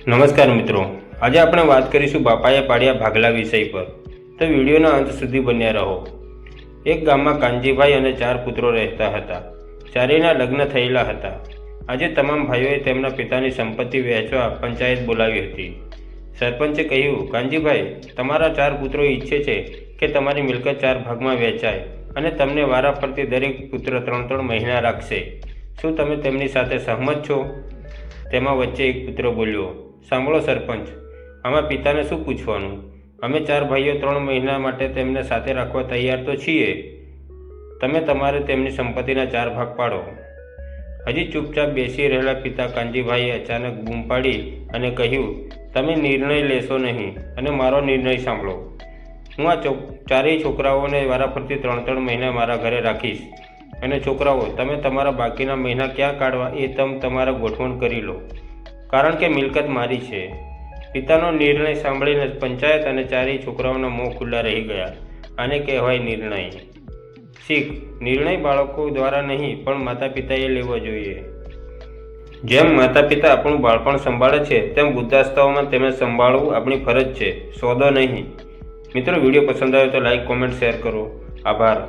નમસ્કાર મિત્રો, આજે આપણે વાત કરીશું બાપાએ પાડ્યા ભાગલા વિષય પર. તો વિડીયોના અંત સુધી બન્યા રહો. એક ગામમાં કાનજીભાઈ અને 4 પુત્રો રહેતા હતા. ચારેયના લગ્ન થયેલા હતા. આજે તમામ ભાઈઓએ તેમના પિતાની સંપત્તિ વહેંચવા પંચાયત બોલાવી હતી. સરપંચે કહ્યું, કાનજીભાઈ, તમારા 4 પુત્રો ઈચ્છે છે કે તમારી મિલકત 4 ભાગમાં વહેંચાય અને તમને વારાફરતી દરેક પુત્ર 3-3 મહિના રાખશે. શું તમે તેમની સાથે સહમત છો? તેમાં વચ્ચે એક પુત્ર બોલ્યો, સાંભળો સરપંચ, આમાં પિતાને શું પૂછવાનું? અમે 4 ભાઈઓ 3 મહિના માટે તેમને સાથે રાખવા તૈયાર તો છીએ. તમે તમારે તેમની સંપત્તિના 4 ભાગ પાડો. હજી ચૂપચાપ બેસી રહેલા પિતા કાનજીભાઈએ અચાનક બૂમ પાડી અને કહ્યું, તમે નિર્ણય લેશો નહીં અને મારો નિર્ણય સાંભળો. હું આ 4 છોકરાઓને વારાફરતી 3-3 મહિના મારા ઘરે રાખીશ અને છોકરાઓ, તમે તમારા બાકીના મહિના ક્યાં કાઢવા એ તમારા ગોઠવણ કરી લો, કારણ કે મિલકત મારી છે. પિતાનો નિર્ણય સાંભળીને પંચાયત અને 4 છોકરાઓના મોં ખુલ્લા રહી ગયા. આને કહેવાય નિર્ણય. શીખ: નિર્ણય બાળકો દ્વારા નહીં પણ માતા પિતાએ લેવો જોઈએ. જેમ માતા પિતા આપણું બાળપણ સંભાળે છે, તેમ વૃદ્ધાવસ્થાઓમાં તેમને સંભાળવું આપણી ફરજ છે, સોદો નહીં. મિત્રો, વિડીયો પસંદ આવ્યો તો લાઈક, કોમેન્ટ, શેર કરો. આભાર.